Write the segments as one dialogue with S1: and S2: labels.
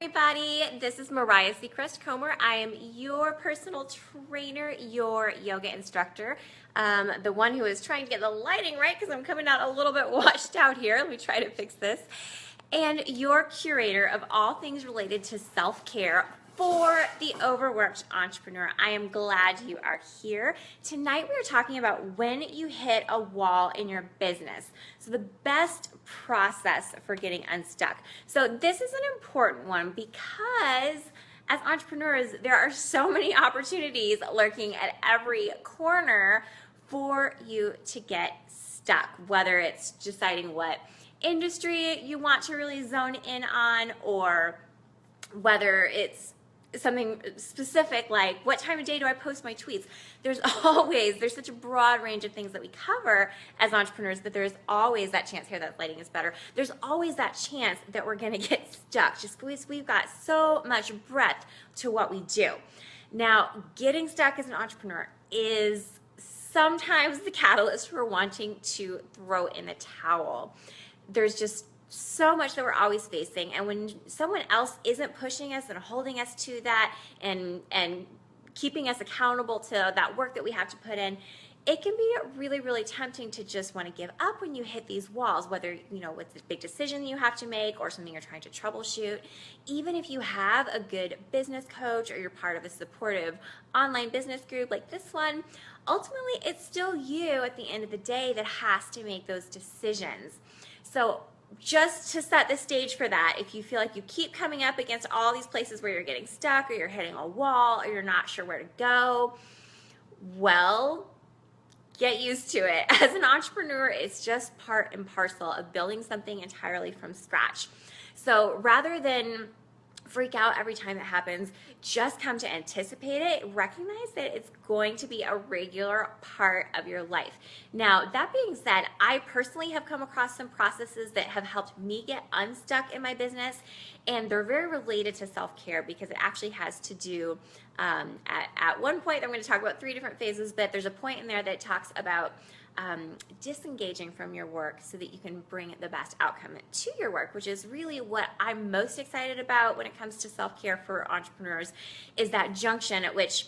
S1: Everybody, this is Mariah Seacrest Comer. I am your personal trainer, your yoga instructor, the one who is trying to get the lighting right because I'm coming out a little bit washed out here. Let me try to fix this. And your curator of all things related to self-care for the overworked entrepreneur. I am glad you are here. Tonight we are talking about when you hit a wall in your business. So the best process for getting unstuck. So this is an important one because as entrepreneurs, there are so many opportunities lurking at every corner for you to get stuck, whether it's deciding what industry you want to really zone in on, or whether it's something specific like what time of day do I post my tweets. There's such a broad range of things that we cover as entrepreneurs that there's always that chance here that lighting is better. There's always that chance that we're gonna get stuck just because we've got so much breadth to what we do. Now, getting stuck as an entrepreneur is sometimes the catalyst for wanting to throw in the towel. There's just so much that we're always facing, and when someone else isn't pushing us and holding us to that and keeping us accountable to that work that we have to put in, it can be really, really tempting to just want to give up when you hit these walls, whether, with the big decision you have to make or something you're trying to troubleshoot. Even if you have a good business coach or you're part of a supportive online business group like this one, ultimately it's still you at the end of the day that has to make those decisions. So just to set the stage for that, if you feel like you keep coming up against all these places where you're getting stuck or you're hitting a wall or you're not sure where to go, well, get used to it. As an entrepreneur, it's just part and parcel of building something entirely from scratch. So rather than freak out every time it happens, just come to anticipate it. Recognize that it's going to be a regular part of your life. Now, that being said, I personally have come across some processes that have helped me get unstuck in my business, and they're very related to self-care because it actually has to do, at one point, I'm going to talk about 3 different phases, but there's a point in there that talks about disengaging from your work so that you can bring the best outcome to your work, which is really what I'm most excited about when it comes to self-care for entrepreneurs, is that junction at which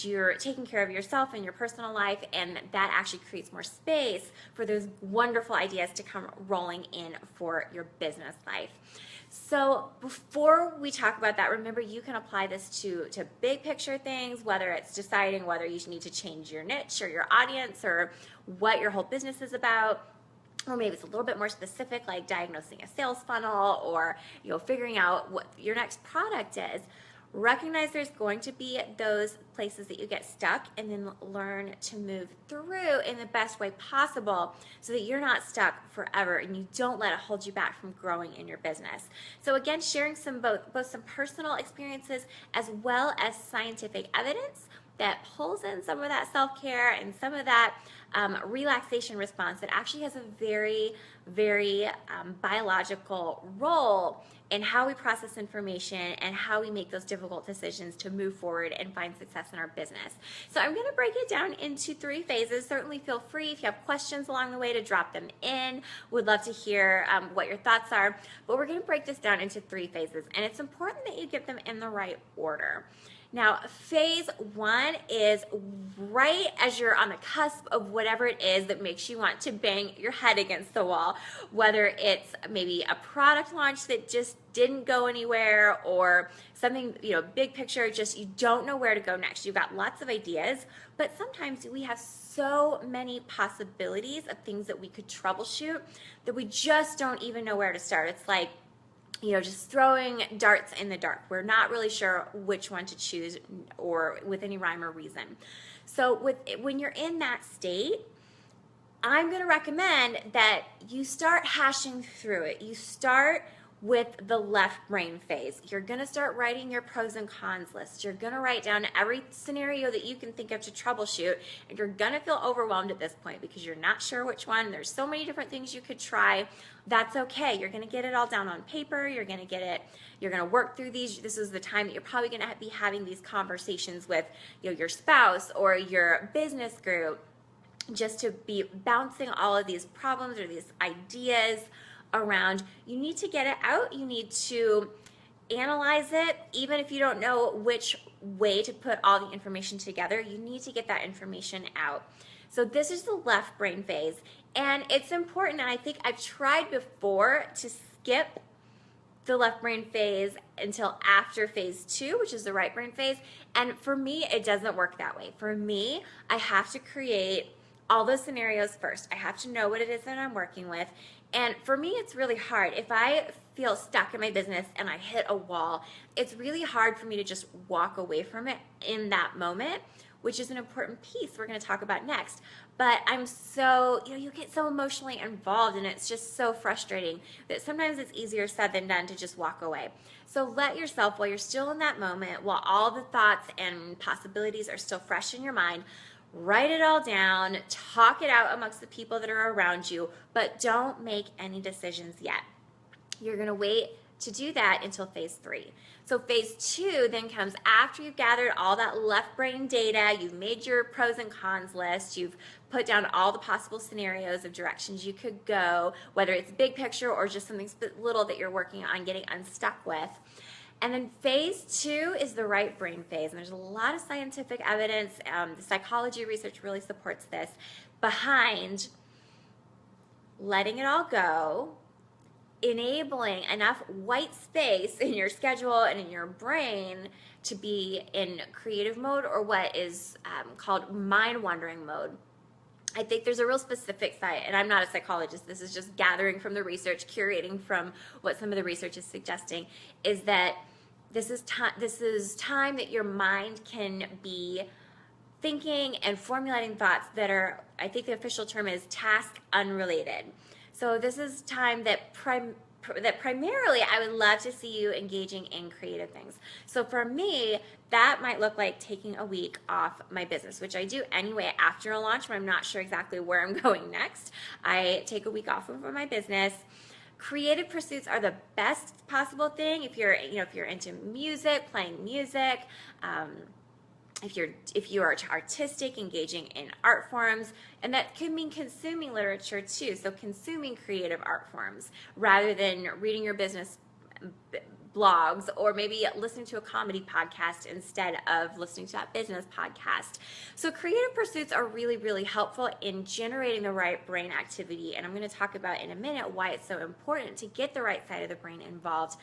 S1: you're taking care of yourself and your personal life, and that actually creates more space for those wonderful ideas to come rolling in for your business life. So before we talk about that, remember you can apply this to big picture things, whether it's deciding whether you need to change your niche or your audience or what your whole business is about, or maybe it's a little bit more specific like diagnosing a sales funnel or figuring out what your next product is. Recognize there's going to be those places that you get stuck, and then learn to move through in the best way possible so that you're not stuck forever and you don't let it hold you back from growing in your business. So again, sharing both some personal experiences as well as scientific evidence that pulls in some of that self-care and some of that relaxation response that actually has a very, very biological role in how we process information and how we make those difficult decisions to move forward and find success in our business. So I'm going to break it down into 3 phases. Certainly feel free if you have questions along the way to drop them in. Would love to hear what your thoughts are, but we're going to break this down into 3 phases, and it's important that you get them in the right order. Now, phase 1 is right as you're on the cusp of whatever it is that makes you want to bang your head against the wall, whether it's maybe a product launch that just didn't go anywhere, or something, big picture, just you don't know where to go next. You've got lots of ideas, but sometimes we have so many possibilities of things that we could troubleshoot that we just don't even know where to start. It's like, just throwing darts in the dark. We're not really sure which one to choose or with any rhyme or reason. So when you're in that state, I'm going to recommend that you start hashing through it. You start with the left brain phase. You're going to start writing your pros and cons list. You're going to write down every scenario that you can think of to troubleshoot, and you're going to feel overwhelmed at this point because you're not sure which one. There's so many different things you could try. That's okay. You're going to get it all down on paper. You're going to work through these. This is the time that you're probably going to be having these conversations with your spouse or your business group, just to be bouncing all of these problems or these ideas around. You need to get it out. You need to analyze it. Even if you don't know which way to put all the information together, you need to get that information out. So this is the left brain phase, and it's important, and I think I've tried before to skip the left brain phase until after phase 2, which is the right brain phase, and for me, it doesn't work that way. For me, I have to create all those scenarios first. I have to know what it is that I'm working with, and for me, it's really hard. If I feel stuck in my business and I hit a wall, it's really hard for me to just walk away from it in that moment, which is an important piece we're going to talk about next. But I'm so, you get so emotionally involved, and it's just so frustrating that sometimes it's easier said than done to just walk away. So let yourself, while you're still in that moment, while all the thoughts and possibilities are still fresh in your mind, write it all down, talk it out amongst the people that are around you, but don't make any decisions yet. You're going to wait to do that until phase 3. So phase 2 then comes after you've gathered all that left brain data, you've made your pros and cons list, you've put down all the possible scenarios of directions you could go, whether it's big picture or just something little that you're working on getting unstuck with. And then phase 2 is the right brain phase, and there's a lot of scientific evidence, the psychology research really supports this, behind letting it all go, enabling enough white space in your schedule and in your brain to be in creative mode, or what is called mind-wandering mode. I think there's a real specific site, and I'm not a psychologist, this is just gathering from the research, curating from what some of the research is suggesting, is that this is time that your mind can be thinking and formulating thoughts that are, I think the official term is task unrelated. So this is time that primarily I would love to see you engaging in creative things. So for me, that might look like taking a week off my business, which I do anyway after a launch, but I'm not sure exactly where I'm going next. I take a week off of my business. Creative pursuits are the best possible thing if you're into music, playing music, if you are artistic, engaging in art forms, and that could mean consuming literature too, so consuming creative art forms rather than reading your business blogs, or maybe listening to a comedy podcast instead of listening to that business podcast. So creative pursuits are really, really helpful in generating the right brain activity, and I'm going to talk about in a minute why it's so important to get the right side of the brain involved.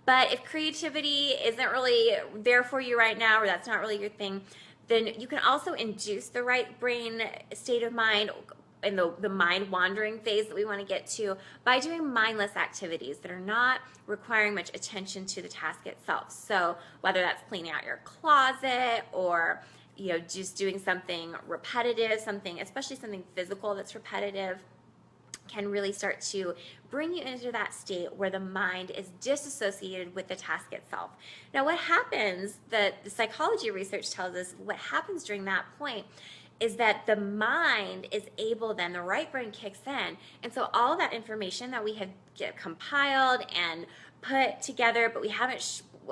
S1: But if creativity isn't really there for you right now, or that's not really your thing, then you can also induce the right brain state of mind in the mind wandering phase that we want to get to by doing mindless activities that are not requiring much attention to the task itself. So whether that's cleaning out your closet, or just doing something repetitive, especially something physical that's repetitive, can really start to bring you into that state where the mind is disassociated with the task itself. Now what happens, the psychology research tells us what happens during that point is that the mind is able, then the right brain kicks in, and so all that information that we have compiled and put together, but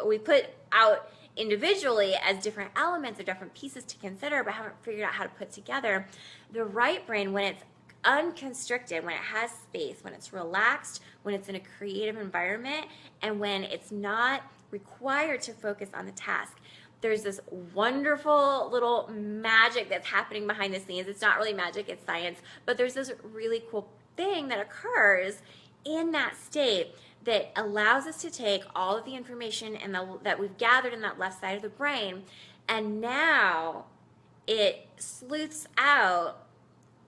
S1: we put out individually as different elements or different pieces to consider, but haven't figured out how to put together, the right brain, when it's unconstricted, when it has space, when it's relaxed, when it's in a creative environment, and when it's not required to focus on the task, there's this wonderful little magic that's happening behind the scenes. It's not really magic, it's science, but there's this really cool thing that occurs in that state that allows us to take all of the information that we've gathered in that left side of the brain, and now it sleuths out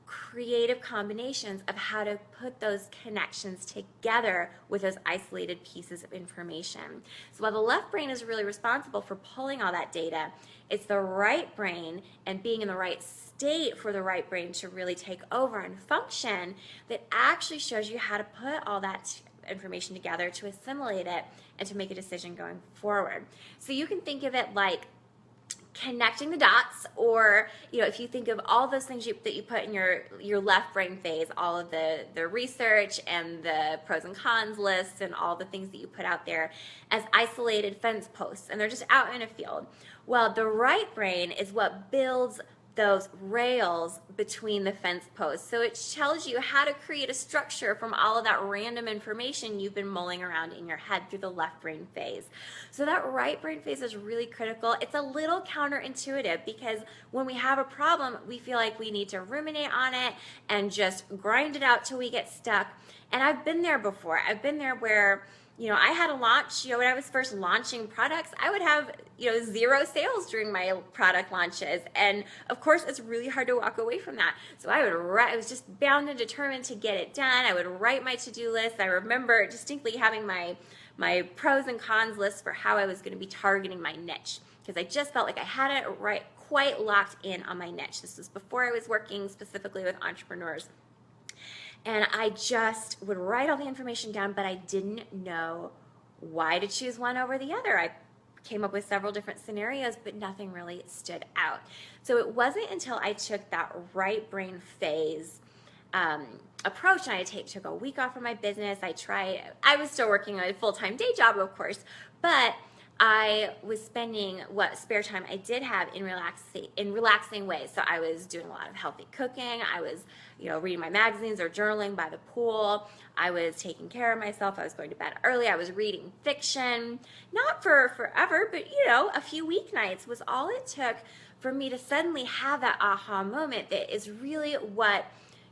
S1: creative combinations of how to put those connections together with those isolated pieces of information. So while the left brain is really responsible for pulling all that data, it's the right brain and being in the right state for the right brain to really take over and function that actually shows you how to put all that information together, to assimilate it, and to make a decision going forward. So you can think of it like connecting the dots, or if you think of all those things that you put in your left brain phase, all of the research and the pros and cons lists and all the things that you put out there as isolated fence posts, and they're just out in a field. Well, the right brain is what builds those rails between the fence posts. So it tells you how to create a structure from all of that random information you've been mulling around in your head through the left brain phase. So that right brain phase is really critical. It's a little counterintuitive because when we have a problem, we feel like we need to ruminate on it and just grind it out till we get stuck. And I've been there before. I've been there where, I had a launch, when I was first launching products, I would have, 0 sales during my product launches. And of course, it's really hard to walk away from that. So I was just bound and determined to get it done. I would write my to-do list. I remember distinctly having my pros and cons list for how I was going to be targeting my niche, because I just felt like I had it right, quite locked in on my niche. This was before I was working specifically with entrepreneurs. And I just would write all the information down, but I didn't know why to choose one over the other. I came up with several different scenarios, but nothing really stood out. So it wasn't until I took that right brain phase approach, and I took a week off from my business. I was still working a full-time day job, of course, but I was spending what spare time I did have in relaxing ways. So I was doing a lot of healthy cooking. I was, reading my magazines or journaling by the pool. I was taking care of myself. I was going to bed early. I was reading fiction, not for forever, but a few weeknights was all it took for me to suddenly have that aha moment that is really what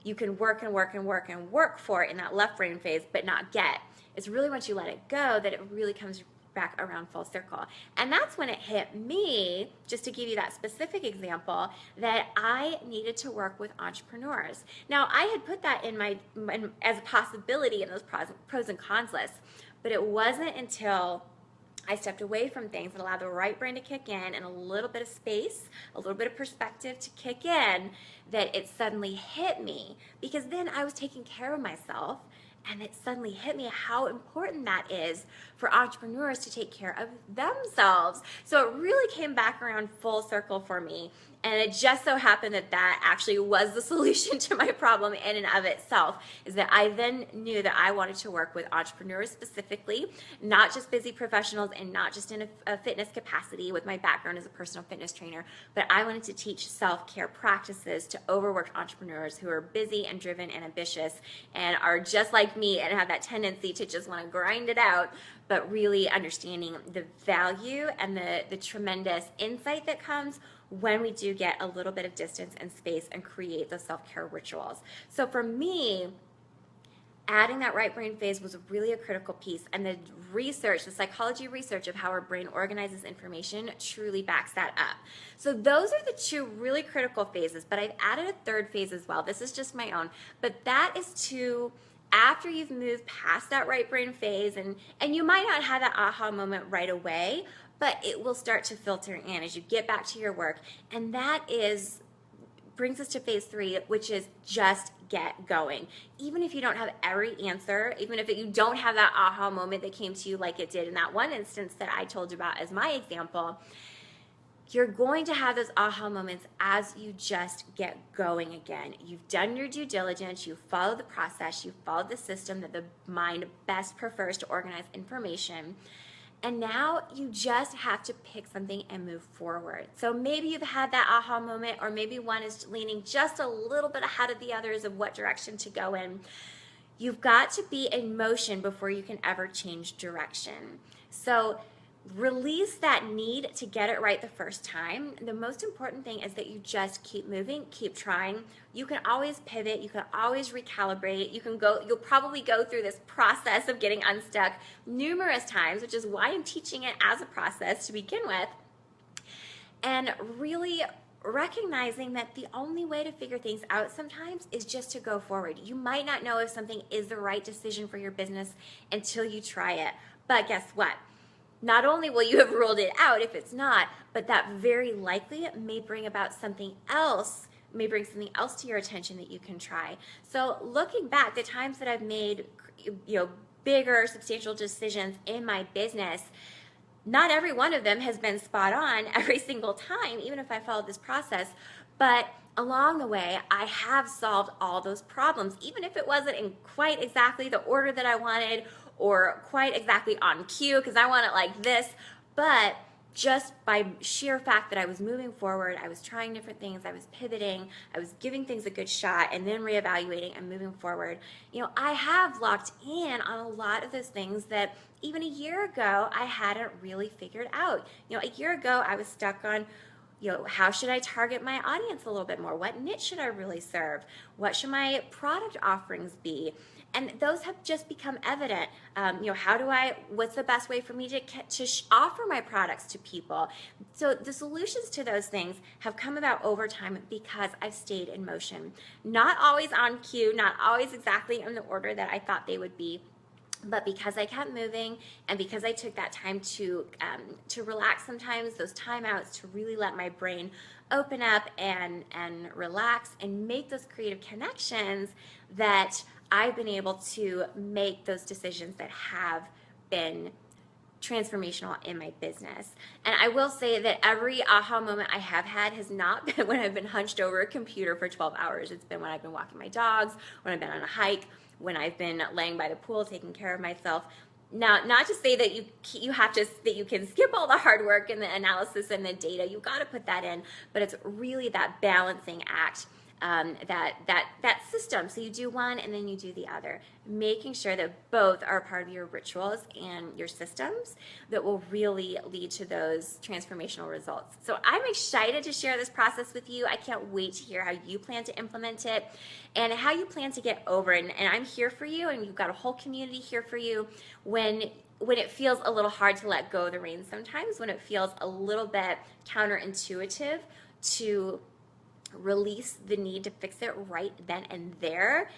S1: you can work and work and work and work for in that left brain phase, but not get. It's really once you let it go that it really comes back around full circle. And that's when it hit me, just to give you that specific example, that I needed to work with entrepreneurs. Now, I had put that as a possibility in those pros and cons lists, but it wasn't until I stepped away from things and allowed the right brain to kick in and a little bit of space, a little bit of perspective to kick in, that it suddenly hit me, because then I was taking care of myself. And it suddenly hit me how important that is for entrepreneurs to take care of themselves. So it really came back around full circle for me. And it just so happened that actually was the solution to my problem in and of itself, is that I then knew that I wanted to work with entrepreneurs specifically, not just busy professionals and not just in a fitness capacity with my background as a personal fitness trainer, but I wanted to teach self-care practices to overworked entrepreneurs who are busy and driven and ambitious and are just like me and have that tendency to just want to grind it out, but really understanding the value and the tremendous insight that comes when we do get a little bit of distance and space and create those self-care rituals. So for me, adding that right brain phase was really a critical piece, and the psychology research of how our brain organizes information truly backs that up. So those are the 2 really critical phases, but I've added a 3rd phase as well. This is just my own, but that is after you've moved past that right brain phase, and you might not have that aha moment right away, but it will start to filter in as you get back to your work. And that brings us to phase 3, which is just get going. Even if you don't have every answer, even if you don't have that aha moment that came to you like it did in that one instance that I told you about as my example, you're going to have those aha moments as you just get going again. You've done your due diligence, you've followed the process, you've followed the system that the mind best prefers to organize information. And now you just have to pick something and move forward. So maybe you've had that aha moment, or maybe one is leaning just a little bit ahead of the others of what direction to go in. You've got to be in motion before you can ever change direction. So release that need to get it right the first time. The most important thing is that you just keep moving, keep trying. You can always pivot, you can always recalibrate. You'll probably go through this process of getting unstuck numerous times, which is why I'm teaching it as a process to begin with. And really recognizing that the only way to figure things out sometimes is just to go forward. You might not know if something is the right decision for your business until you try it. But guess what? Not only will you have ruled it out if it's not, but that very likely may bring something else to your attention that you can try. So looking back, the times that I've made, bigger, substantial decisions in my business, not every one of them has been spot on every single time, even if I followed this process. But along the way, I have solved all those problems, even if it wasn't in quite exactly the order that I wanted or quite exactly on cue because I want it like this. But just by sheer fact that I was moving forward, I was trying different things, I was pivoting, I was giving things a good shot, and then reevaluating and moving forward, I have locked in on a lot of those things that even a year ago I hadn't really figured out. A year ago I was stuck on, how should I target my audience a little bit more? What niche should I really serve? What should my product offerings be? And those have just become evident. What's the best way for me to offer my products to people? So the solutions to those things have come about over time because I've stayed in motion. Not always on cue, not always exactly in the order that I thought they would be, but because I kept moving and because I took that time to relax sometimes, those timeouts to really let my brain open up and relax and make those creative connections, that I've been able to make those decisions that have been transformational in my business. And I will say that every aha moment I have had has not been when I've been hunched over a computer for 12 hours. It's been when I've been walking my dogs, when I've been on a hike, when I've been laying by the pool taking care of myself. Now, not to say that you can skip all the hard work and the analysis and the data. You got to put that in, but it's really that balancing act. That system. So you do one and then you do the other, making sure that both are part of your rituals and your systems that will really lead to those transformational results. So I'm excited to share this process with you. I can't wait to hear how you plan to implement it and how you plan to get over it. And I'm here for you, and you've got a whole community here for you when it feels a little hard to let go of the reins sometimes, when it feels a little bit counterintuitive to release the need to fix it right then and there.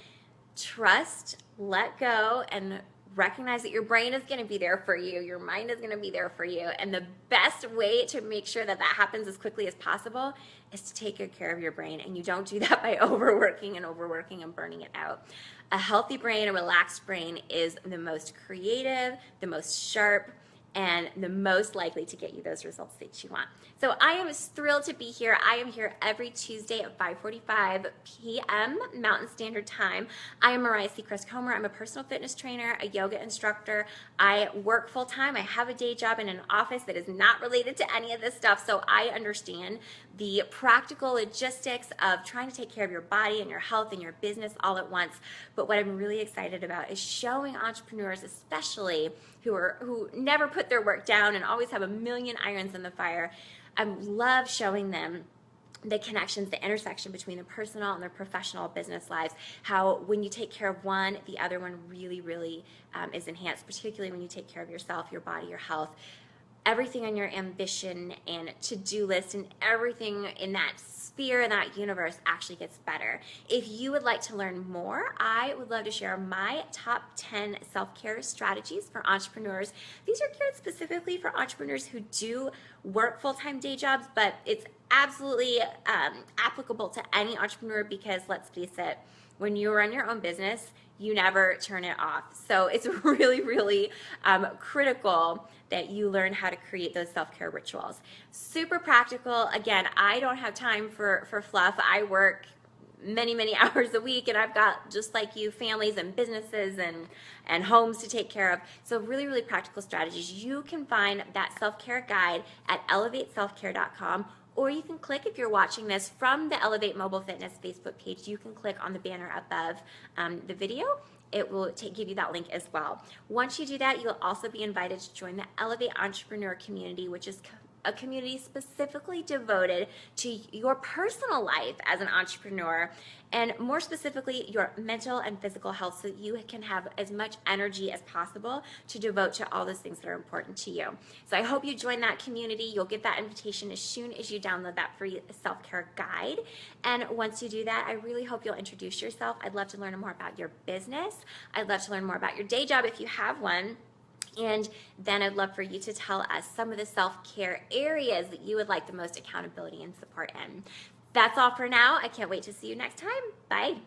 S1: Trust, let go, and recognize that your brain is going to be there for you. Your mind is going to be there for you. And the best way to make sure that happens as quickly as possible is to take good care of your brain. And you don't do that by overworking and burning it out. A healthy brain, a relaxed brain is the most creative, the most sharp, and the most likely to get you those results that you want. So I am thrilled to be here. I am here every Tuesday at 5:45 p.m. Mountain Standard Time. I am Mariah Seacrest Comer. I'm a personal fitness trainer, a yoga instructor. I work full time. I have a day job in an office that is not related to any of this stuff, so I understand the practical logistics of trying to take care of your body and your health and your business all at once. But what I'm really excited about is showing entrepreneurs, especially who never put their work down and always have a million irons in the fire. I love showing them the connections, the intersection between their personal and their professional business lives, how when you take care of one, the other one really, really is enhanced, particularly when you take care of yourself, your body, your health. Everything on your ambition and to-do list and everything in that sphere and that universe actually gets better. If you would like to learn more, I would love to share my top 10 self-care strategies for entrepreneurs. These are geared specifically for entrepreneurs who do work full-time day jobs, but it's absolutely applicable to any entrepreneur because, let's face it, when you run your own business, you never turn it off. So it's really, really critical that you learn how to create those self-care rituals. Super practical. Again, I don't have time for fluff. I work many, many hours a week, and I've got, just like you, families and businesses and homes to take care of. So really, really practical strategies. You can find that self-care guide at elevateselfcare.com. Or you can click, if you're watching this from the Elevate Mobile Fitness Facebook page, you can click on the banner above the video. It will give you that link as well. Once you do that, you'll also be invited to join the Elevate Entrepreneur community, which is a community specifically devoted to your personal life as an entrepreneur, and more specifically your mental and physical health, so that you can have as much energy as possible to devote to all those things that are important to you. So I hope you join that community. You'll get that invitation as soon as you download that free self-care guide. And once you do that, I really hope you'll introduce yourself. I'd love to learn more about your business. I'd love to learn more about your day job if you have one. And then I'd love for you to tell us some of the self-care areas that you would like the most accountability and support in. That's all for now. I can't wait to see you next time. Bye.